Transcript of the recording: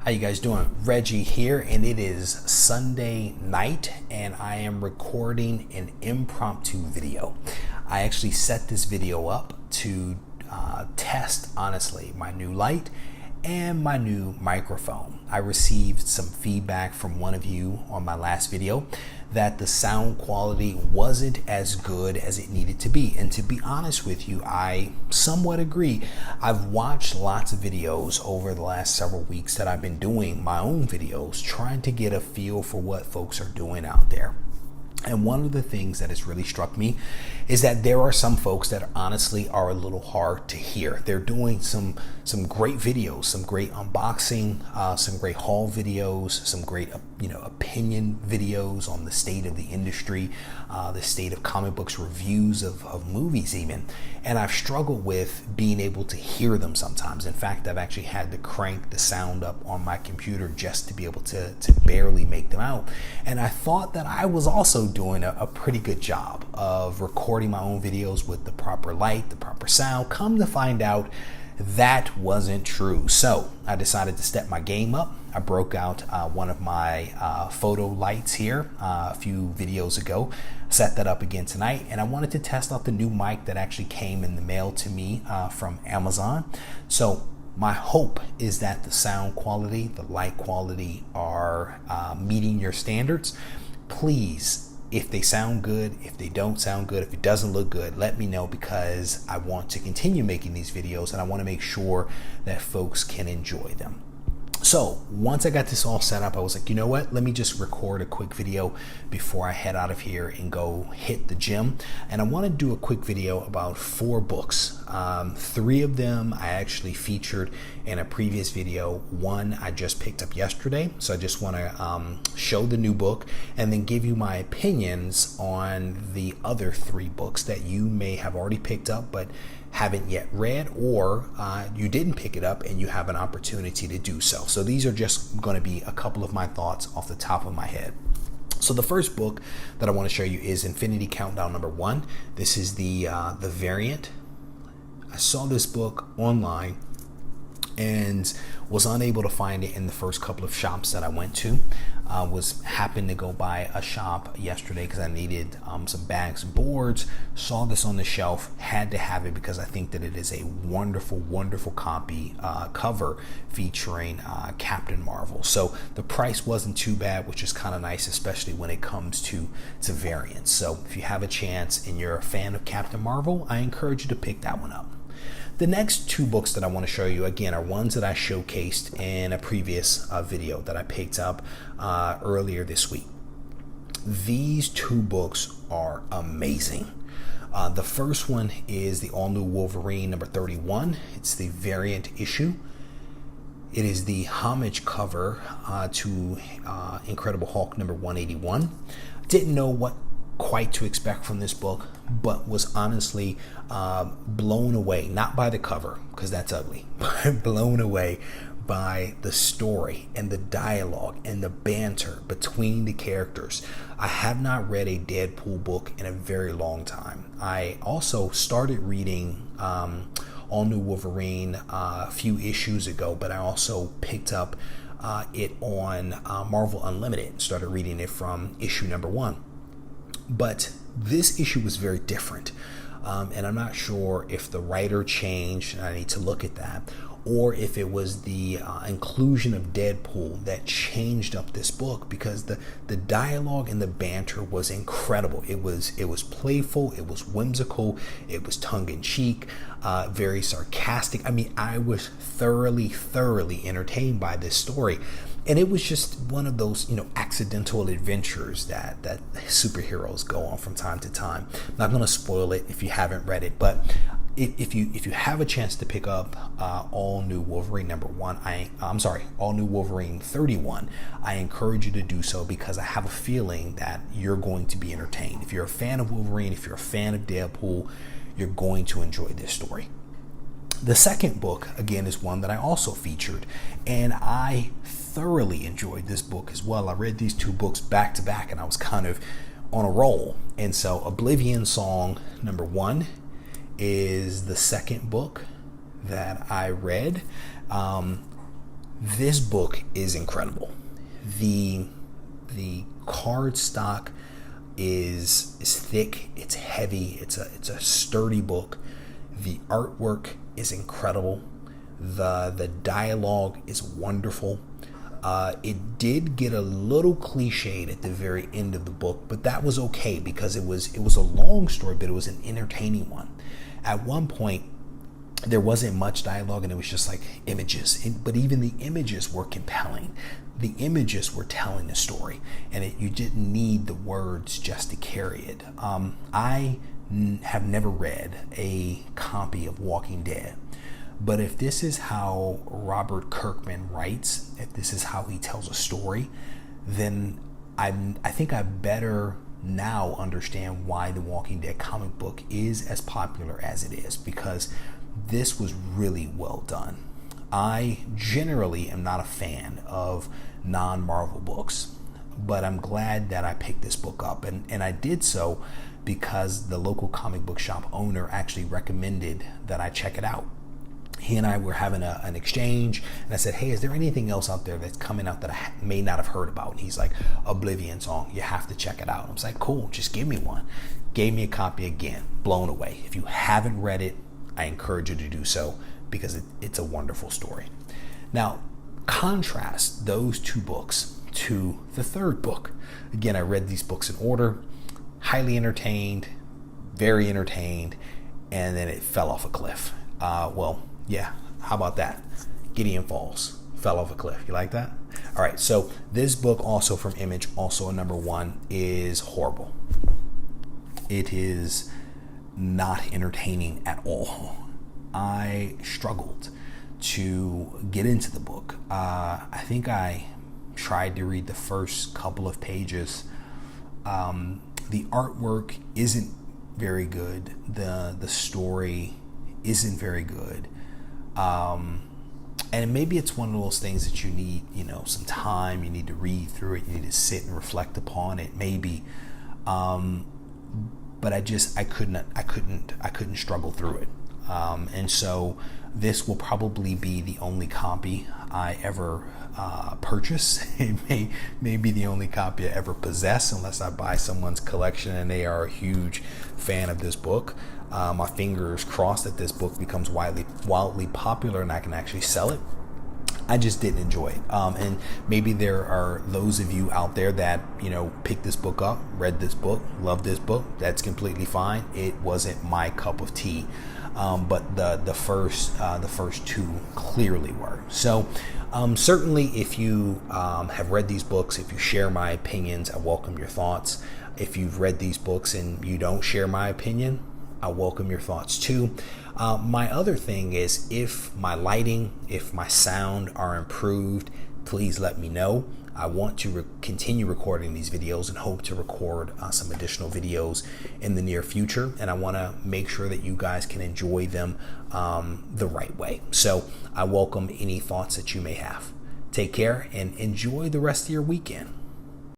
How you guys doing? Reggie here, and it is Sunday night, and I am recording an impromptu video. I actually set this video up to test, honestly, my new light and my new microphone. I received some feedback from one of you on my last video that the sound quality wasn't as good as it needed to be. And to be honest with you, I somewhat agree. I've watched lots of videos over the last several weeks that I've been doing my own videos, trying to get a feel for what folks are doing out there. And one of the things that has really struck me is that there are some folks that honestly are a little hard to hear. They're doing some great videos, some great unboxing, some great haul videos, some great opinion videos on the state of the industry, the state of comic books, reviews of movies even. And I've struggled with being able to hear them sometimes. In fact, I've actually had to crank the sound up on my computer just to be able to barely make them out. And I thought that I was also doing a pretty good job of recording my own videos with the proper light, the proper sound. Come to find out, that wasn't true. So I decided to step my game up. I broke out one of my photo lights here a few videos ago, set that up again tonight, and I wanted to test out the new mic that actually came in the mail to me from Amazon. So my hope is that the sound quality, the light quality are meeting your standards. Please, if they sound good, if they don't sound good, if it doesn't look good, let me know, because I want to continue making these videos and I want to make sure that folks can enjoy them. So once I got this all set up, I was like, you know what? Let me just record a quick video before I head out of here and go hit the gym. And I want to do a quick video about 4 books. 3 of them I actually featured in a previous video. One I just picked up yesterday. So I just want to show the new book and then give you my opinions on the other 3 books that you may have already picked up but haven't yet read, or you didn't pick it up and you have an opportunity to do so. So these are just going to be a couple of my thoughts off the top of my head. So the first book that I want to show you is Infinity Countdown #1. This is the variant. I saw this book online and was unable to find it in the first couple of shops that I went to. Happened to go by a shop yesterday because I needed some bags and boards. Saw this on the shelf, had to have it because I think that it is a wonderful, wonderful copy cover featuring Captain Marvel. So the price wasn't too bad, which is kind of nice, especially when it comes to variants. So if you have a chance and you're a fan of Captain Marvel, I encourage you to pick that one up. The next 2 books that I want to show you, again, are ones that I showcased in a previous video that I picked up earlier this week. These 2 books are amazing. The first one is the all-new Wolverine #31. It's the variant issue. It is the homage cover to Incredible Hulk #181. Didn't know what quite to expect from this book, but was honestly blown away, not by the cover because that's ugly, but blown away by the story and the dialogue and the banter between the characters. I have not read a Deadpool book in a very long time. I also started reading All New Wolverine a few issues ago, but I also picked up it on Marvel Unlimited and started reading it from issue #1. But this issue was very different, and I'm not sure if the writer changed, and I need to look at that, or if it was the inclusion of Deadpool that changed up this book, because the dialogue and the banter was incredible. It was playful, it was whimsical, it was tongue-in-cheek, very sarcastic. I mean, I was thoroughly entertained by this story. And it was just one of those, accidental adventures that superheroes go on from time to time. I'm not going to spoil it if you haven't read it, but if you have a chance to pick up All New Wolverine All New Wolverine 31, I encourage you to do so, because I have a feeling that you're going to be entertained. If you're a fan of Wolverine, if you're a fan of Deadpool, you're going to enjoy this story. The second book, again, is one that I also featured, and I thoroughly enjoyed this book as well. I read these 2 books back to back, and I was kind of on a roll. And so Oblivion Song #1 is the second book that I read. This book is incredible. The card stock is thick, it's heavy, it's a sturdy book. The artwork is incredible. The dialogue is wonderful. It did get a little cliched at the very end of the book, but that was okay because it was a long story, but it was an entertaining one. At one point, there wasn't much dialogue and it was just like images, but even the images were compelling. The images were telling a story, and you didn't need the words just to carry it. I have never read a copy of Walking Dead, but if this is how Robert Kirkman writes, if this is how he tells a story, then I think I better now understand why the Walking Dead comic book is as popular as it is, because this was really well done. I generally am not a fan of non-Marvel books, but I'm glad that I picked this book up, and I did so because the local comic book shop owner actually recommended that I check it out. He and I were having an exchange, and I said, hey, is there anything else out there that's coming out that I may not have heard about? And he's like, Oblivion song, you have to check it out. I was like, cool, just give me one. Gave me a copy again, blown away. If you haven't read it, I encourage you to do so because it's a wonderful story. Now, contrast those two books to the third book. Again, I read these books in order, highly entertained, very entertained, and then it fell off a cliff. Yeah, how about that? Gideon Falls, fell off a cliff. You like that? All right, so this book, also from Image, also a #1, is horrible. It is not entertaining at all. I struggled to get into the book. I think I tried to read the first couple of pages. The artwork isn't very good. The story isn't very good. And maybe it's one of those things that you need, some time. You need to read through it. You need to sit and reflect upon it. Maybe. But I couldn't struggle through it. And so this will probably be the only copy I ever purchase. It may be the only copy I ever possess, unless I buy someone's collection and they are a huge fan of this book. My fingers crossed that this book becomes wildly popular and I can actually sell it. I just didn't enjoy it. And maybe there are those of you out there that, picked this book up, read this book, loved this book. That's completely fine. It wasn't my cup of tea. But the first two clearly were. So certainly if you have read these books, if you share my opinions, I welcome your thoughts. If you've read these books and you don't share my opinion, I welcome your thoughts too. My other thing is, if my lighting, if my sound are improved, please let me know. I want to continue recording these videos and hope to record some additional videos in the near future. And I want to make sure that you guys can enjoy them the right way. So I welcome any thoughts that you may have. Take care and enjoy the rest of your weekend.